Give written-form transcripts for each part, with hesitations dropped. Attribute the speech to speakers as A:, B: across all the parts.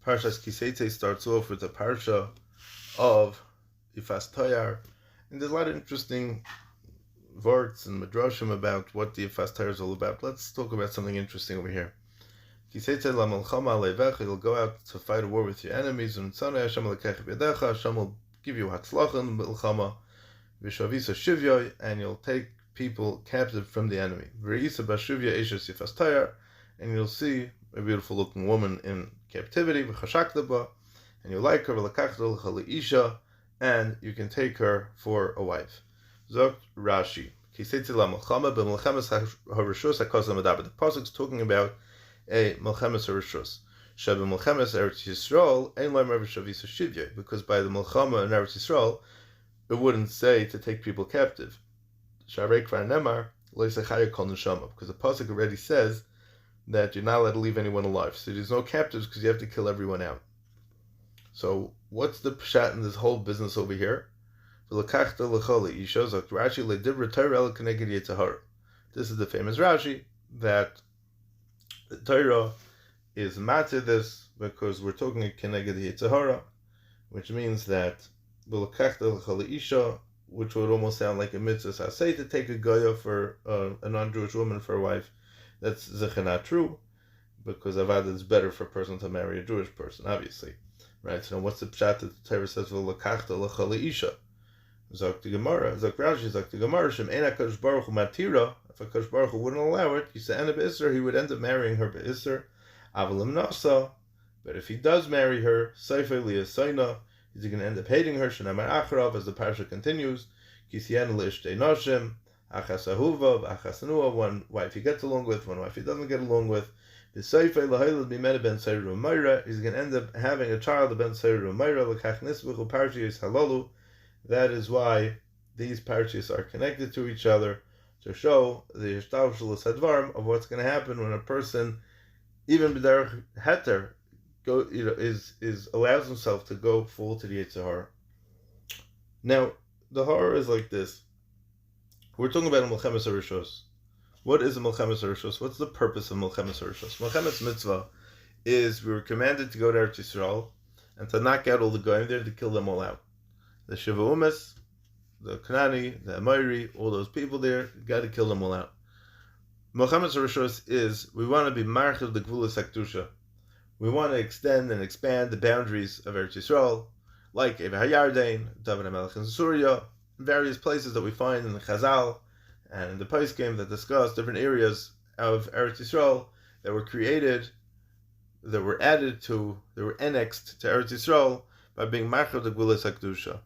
A: Parshas Kisetse starts off with the parsha of Tואar, and there's a lot of interesting words and midrashim about what the Tואar is all about. Let's talk about something interesting over here. Kisetse la malchama alevech, it'll go out to fight a war with your enemies, and Hashem will give you hatzlacha in the milchama, v'shavisa shivya, and you'll take people captive from the enemy. V'reisa b'shivya eshes Tואar, and you'll see a beautiful looking woman in captivity, and you like her, and you can take her for a wife. Zok Rashi. The pasuk is talking about a Melchemes Harishus. Melchemes Eretz Yisrael, because by the Melchama in Eretz Yisrael, it wouldn't say to take people captive. Because the pasuk already says that you're not allowed to leave anyone alive. So there's no captives because you have to kill everyone out. So what's the pshat in this whole business over here? This is the famous Rashi that the Torah is matter this because we're talking keneged Yetzirah, which means that which would almost sound like a mitzvah say to take a goya for a non-Jewish woman for a wife. That's not true, because avad is better for a person to marry a Jewish person, obviously, right? So what's the pshat that the Torah says v'lakachta l'chali isha? Zok the Gemara, Zok Rashi, Zok the Gemara, Shem ein HaKadosh Baruch Hu matira. If HaKadosh Baruch Hu wouldn't allow it, Yisa'ena be'isser, he would end up marrying her be'isser. Avalim nasa, but if he does marry her, Seifei liyasayna, he's going to end up hating her. Shenamar acharav, as the parsha continues, Kisien li'ishtei nashim. Achas ahuva, achas anua, one wife he gets along with, one wife he doesn't get along with. He's going to end up having a child, ben Seiru Mayra, l'kach nisbuchu parshiyos halalu. That is why these parshiyos are connected to each other, to show the hishtavshalas hadvarim of what's going to happen when a person, even b'derech heter, is allows himself to go full to the Yetzirah. Now, the horror is like this. We're talking about a Melchemes Harishos. What is a Melchemes Harishos? What's the purpose of Melchemes Harishos? Melchemes Mitzvah is we were commanded to go to Eretz Yisrael and to knock out all the goyim there, to kill them all out. The Shiva Umas, the Kanani, the Amori, all those people there, you got to kill them all out. Melchemes Harishos is we want to be marchav the gvulot akdusha. We want to extend and expand the boundaries of Eretz Yisrael, like Eva HaYarden, David HaMelech in Surya, various places that we find in the Chazal and in the Poskim that discuss different areas of Eretz Yisrael that were created, that were added to, that were annexed to Eretz Yisrael by being marchav the gvulot hakdusha.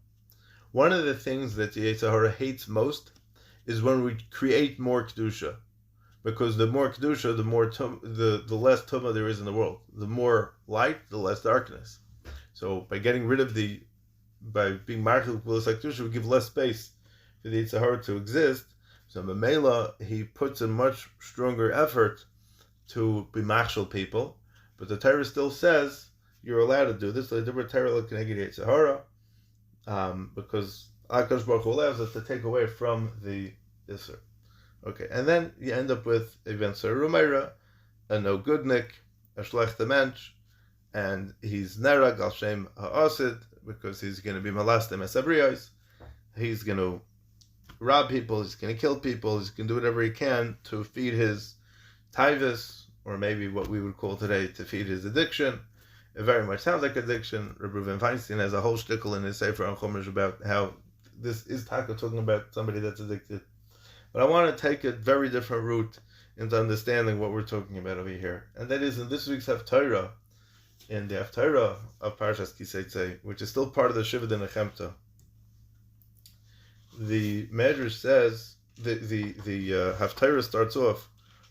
A: One of the things that the Yetzirah hates most is when we create more kedusha, because the more kedusha, the more the less tumah there is in the world. The more light, the less darkness. So by getting rid of by being marchav gvulot hakdusha, we give less space for the Yetzirah to exist. So Mamela, he puts a much stronger effort to be machshel people, but the Torah still says you're allowed to do this. Because HaKadosh Baruch Hu allows us to take away from the Isser. Okay, and then you end up with a ben Seiru Mayra, a no goodnik, a shlechte mensch, and he's nerag al shem ha'asid, because he's going to be malastem esabriyos. He's going to rob people, he's going to kill people, he's going to do whatever he can to feed his taivus, or maybe what we would call today to feed his addiction. It very much sounds like addiction. Rabbi Reuven Feinstein has a whole shtickle in his Sefer on Chumash about how this is talking about somebody that's addicted. But I want to take a very different route into understanding what we're talking about over here. And that is in this week's Haftarah, in the Haftarah of Parshas Kisetse, which is still part of the Shiva de Nechemta. The Medrash says, the Haftarah starts off,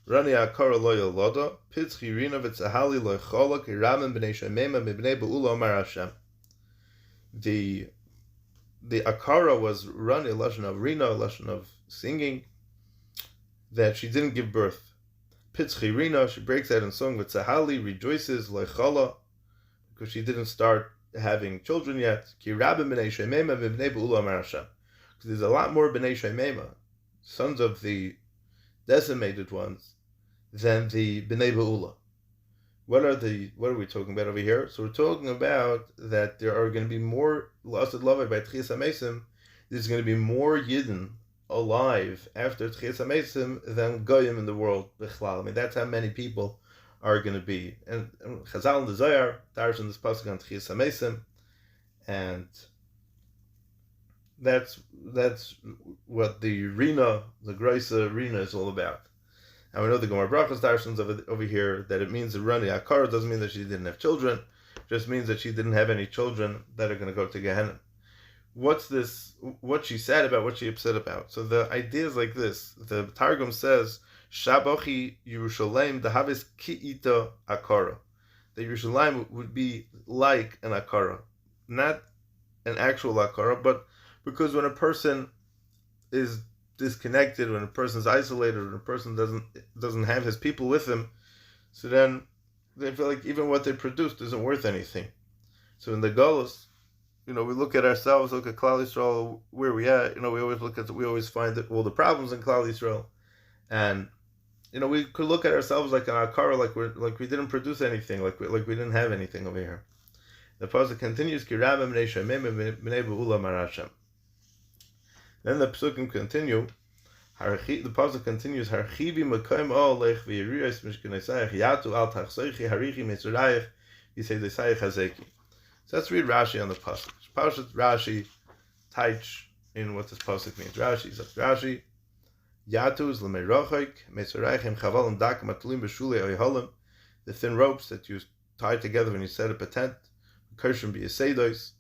A: Rani akara lo yoloda, pitzchi rina v'tzahali lo chola kiramen b'nei shemema mibnei be'ula omar Hashem. The akara was Rani, a lashon of rina, a lashon of singing, that she didn't give birth. Pitzchi rina, she breaks out in song, v'tzahali rejoices lo chola, because she didn't start having children yet. Kiramen b'nei shemema mibnei be'ula omar Hashem. Because there's a lot more b'nei shemema, sons of the decimated ones, than the B'nai Be'ula. What are we talking about over here? So we're talking about that there are going to be more lasted love by Tchias HaMesim. There's going to be more Yidden alive after Tchias HaMesim than Goyim in the world. I mean, that's how many people are going to be. And Chazal in the Zohar, Darshan this pasuk on Tchias HaMesim, and that's what the Rina, the Graisa Rina, is all about. And we know the Gemara Brachas Darshans over here that it means that Rani Akar doesn't mean that she didn't have children, just means that she didn't have any children that are going to go to Gehenna. What's this? What she said about? What she upset about? So the idea is like this. The Targum says, "Shabochi Yerushalayim dahavis ki'ita akara." The Yerushalayim would be like an akara, not an actual akara, but because when a person is disconnected, when a person is isolated, when a person doesn't have his people with him, so then they feel like even what they produced isn't worth anything. So in the Golus, we look at ourselves, look at Klal Yisrael, where we at. We always find all the problems in Klal Yisrael, and we could look at ourselves like an akara, like we didn't produce anything, like we didn't have anything over here. The pasuk continues, Ki rabim b'nei shemim b'nei be'ula marashem. Then the psukim continue. The pasuk continues, Harchivi mekoim olech v'yiriyos mishkenesayach yatu al tachsoichi harichi metzurayach yiseidesayach hazeki. So let's read Rashi on the pasuk. Pashut Rashi taich in what this pasuk means. Rashi says, Yatu is l'meirochik metzurayachim chavalim dakim atulim b'shulei oiholim. The thin ropes that you tie together when you set up a tent, kershim b'yiseidos,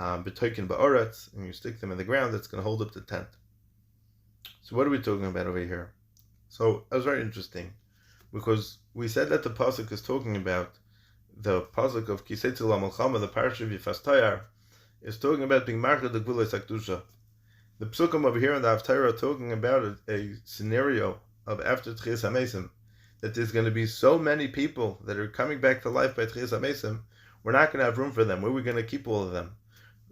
A: b'toikin ba'oretz, and you stick them in the ground, that's going to hold up the tent. So what are we talking about over here? So that was very interesting, because we said that the pasuk is talking about the pasuk of Kisetzil HaMelchama, the Parsha of Tואar, is talking about being marked the Gvulot Akdusha. The psukim over here in the Haftarah are talking about a scenario of after Tchias HaMesim, that there's going to be so many people that are coming back to life by Tchias HaMesim, we're not going to have room for them. Where are we going to keep all of them?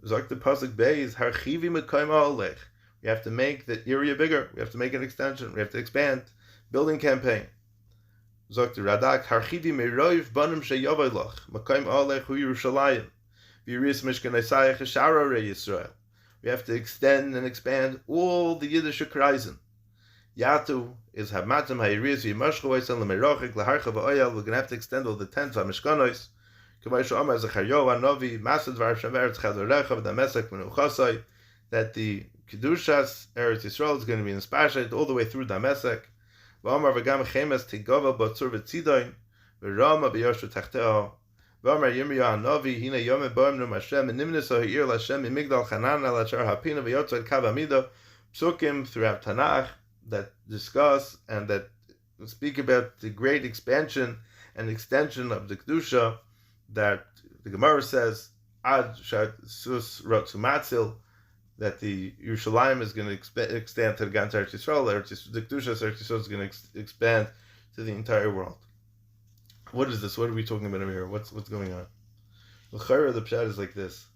A: Zok the pasuk Beis, Harchivi mekoim olech. We have to make the area bigger. We have to make an extension. We have to expand. Building campaign. Zok the Radak, Harchivi meroiv banim sheyovaylach. Mekoim olech hu Yerushalayim. V'yiris mishkenesayach hashara re Yisrael. We have to extend and expand all the Yiddish kreisen. Yatu is hamatim hayiris v'yimashchu oisel l'merochik l'harchav ha'oyel. We're going to have to extend all the tents v'mishkanos. That the Kedushas Eretz Yisrael is going to be inspired all the way through Damascus. Psukim throughout Tanakh that discuss and that speak about the great expansion and extension of the Kedusha, that the Gemara says, Ad Shat Sus Rotzu Matzil, that the Yerushalayim is going to extend to the Gans Eretz Yisrael, the Kedusha Eretz Yisrael is going to expand to the entire world. What is this? What are we talking about over here? What's going on? The Pshat is like this.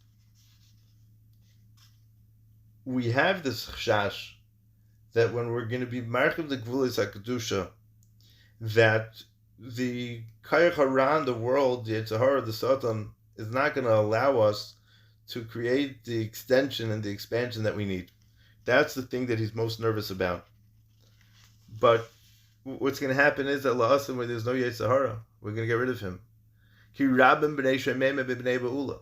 A: We have this chashash that when we're going to be marked the Gvulot HaKedusha, that the Kayach around the world, the Yitzhahara, the Satan, is not going to allow us to create the extension and the expansion that we need. That's the thing that he's most nervous about. But what's going to happen is that la'asim, when there's no Yitzhahara, we're going to get rid of him. Ki rabim b'nei shemem b'nei be'ula.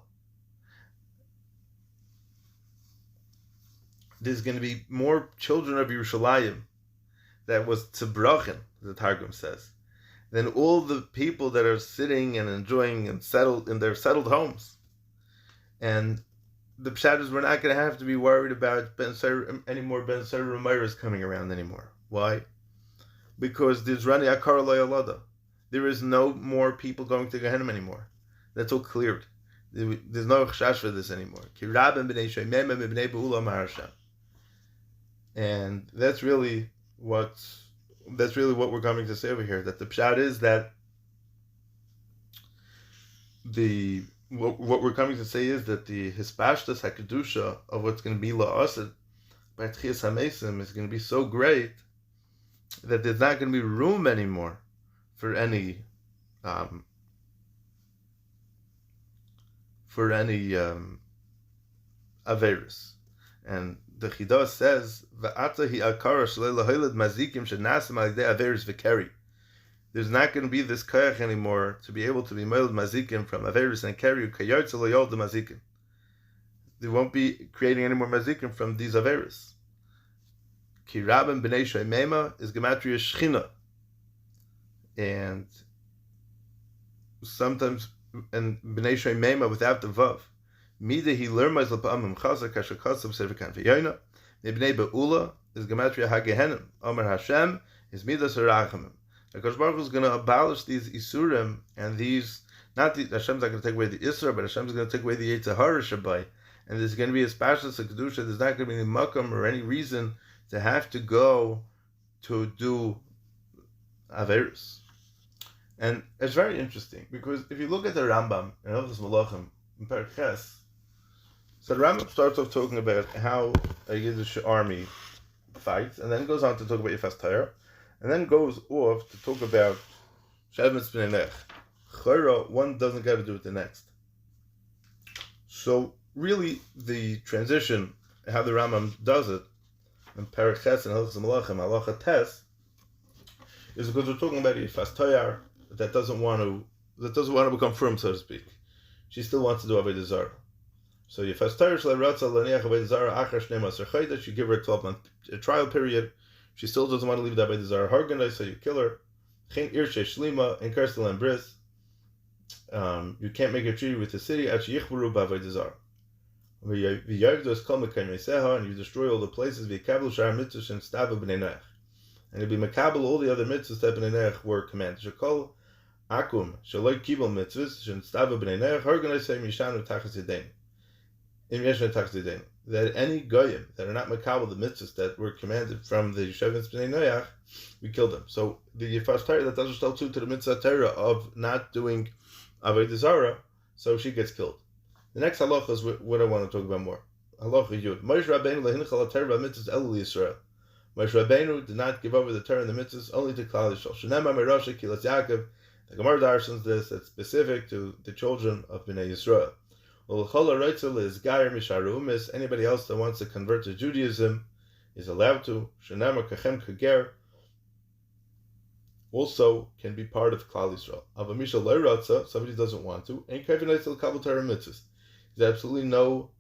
A: There's going to be more children of Yerushalayim that was tzibrachin, the Targum says, than all the people that are sitting and enjoying and settled in their settled homes. And the pshat is we're not going to have to be worried about Ben Seir Rumayras coming around anymore. Why? Because there's Rani Akar Lo Yalada. There is no more people going to Gehenna anymore. That's all cleared. There's no chash for this anymore. And that's really what we're coming to say over here. That the pshat is that what we're coming to say is that the hispashtas hakadusha of what's going to be la'asad by Tchias HaMesim is going to be so great that there's not going to be room anymore for any Averis. And the Chidah says, "Va'ata hi akara shlei lahoiled mazikim shenasim alidei Averis v'keri." There's not going to be this koyach anymore to be able to be moiled mazikim from Averis and keri kayotze loyol the mazikim. They won't be creating any more mazikim from these Averis. Ki rabim b'nei shoymema is gematria shchina, and sometimes and b'nei shoymema without the vav. Mida he learns l'pa'amim chazak kashakasav sevikan v'yoyna. Ibnei be'ula is gematria hagehenim. Omer Hashem is midas harachamim. Because Baruch is going to abolish these isurim and these. Not the Hashem's not going to take away the isra, but Hashem's going to take away the yetzer hara shabai. And there's going to be a special kedusha. There's not going to be any makam or any reason to have to go to do Averis. And it's very interesting because if you look at the Rambam in Hilchos Malachim in Parshas, so the Rambam starts off talking about how a Yiddish army fights, and then goes on to talk about Yefas Tayar, and then goes off to talk about Shev Mitzvah Nech. Chayra, one doesn't got to do with the next. So really, the transition, how the Rambam does it, in Parshas and Hilchos Malachim, Halacha Tes, is because we're talking about Yefas Tayar that doesn't want to become firm, so to speak. She still wants to do Avodah Zarah. So Yefas Tayar Shlei Ratza L'Niach Avodah Zarah Achar Shnei Maser Chodesh. You give her a 12-month trial period. She still doesn't want to leave the Avodah Zarah Harganai, so you kill her. Chen Irshe Shlima and Kerstel and Bris. You can't make a treaty with the city. Ach Yichburu B'Avodah Zarah. And you destroy all the places. V'yikabel Shar Mitzvah and Stava B'nei Noach. And you'll be makabel all the other mitzvahs that B'nei Noach were commanded. Shekol Akum Shaloi Kibel Mitzvahs and Stava B'nei Noach Harganai Say Mishanu Tachas Yedin. That any goyim that are not makabel the mitzvahs that were commanded from the Yeshevins B'nei Noach, we kill them. So the Yefas Tayar that doesn't tell to the mitzvah Torah of not doing Avodah Zarah, so she gets killed. The next halacha is what I want to talk about more. Halacha Yud. Moshe Rabbeinu lehinchal Torah mitzvahs elu Yisrael. Moshe Rabbeinu did not give over the Torah and the mitzvahs only to Klal Yisrael. Shenema Merasha Kilas Yaakov. The Gemara darshans this. That's specific to the children of Bnei Yisrael. Anybody else that wants to convert to Judaism is allowed to. Shenema Kachem Kager also can be part of Klal Yisrael. Avamisha Leiratza, somebody doesn't want to. Ain't Kavinaisel Kabul Torah mitzvahs. There's absolutely no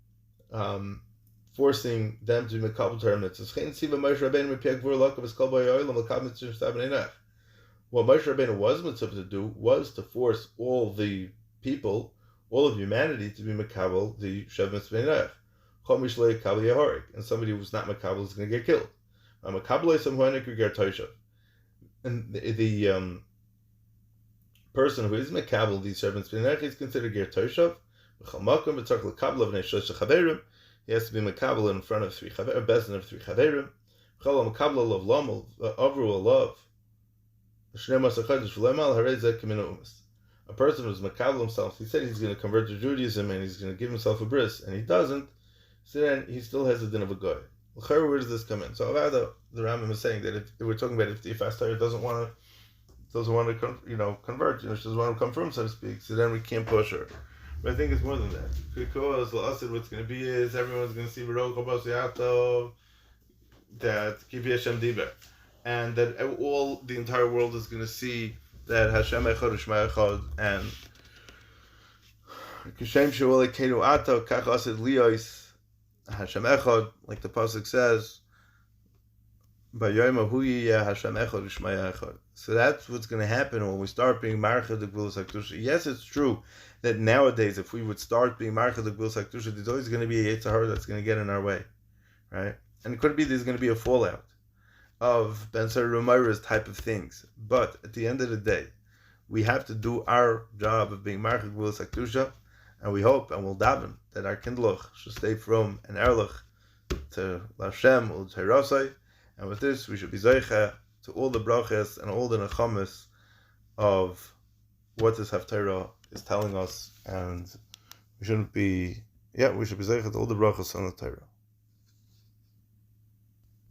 A: forcing them to be Kabul Torah mitzvahs. What Moshe Rabbeinu was mitzvah to do was to force all the people, all of humanity, to be makabel the Shev Mitzvah Nech. And somebody who's not makabel is going to get killed. And the person who is makabel the Shev Mitzvah Nech is considered ger toshav. He has to be makabel in front of 3 chaverim, bezin of 3 chaverim. Overall love. A person who's makabel himself, he said he's going to convert to Judaism and he's going to give himself a bris, and he doesn't, so then he still has the din of a goy. Where does this come in? So the Rambam is saying that if we're talking about if the Yefas Tayar doesn't want to convert, she doesn't want to come from, so to speak, so then we can't push her. But I think it's more than that. Because what's going to be is everyone's going to see that Kivi Hashem Diber, and that the entire world is going to see that Hashem Echad U'Shma Echad, and Kishem She'olei Keinu Ato Kach Asid Liyos Hashem Echad, like the pasuk says, B'Yom Hu Yiyeh Hashem Echad U'Shma Echad. So that's what's going to happen when we start being Marcha the Gvulus HaKdusha. Yes, it's true that nowadays, if we would start being Marcha the Gvulus HaKdusha, there's always going to be a yetzer hara that's going to get in our way, right? And it could be there's going to be a fallout of Ben Rumaira's type of things. But at the end of the day, we have to do our job of being Marcha Gvulus HaKdusha, and we hope and we'll daven that our kindluch should stay from an erlich to Lashem or to Hirosai, and with this we should be zeicha to all the brachas and all the nechamis of what this Haftarah is telling us, and we should be zeicha to all the brachas on the Torah.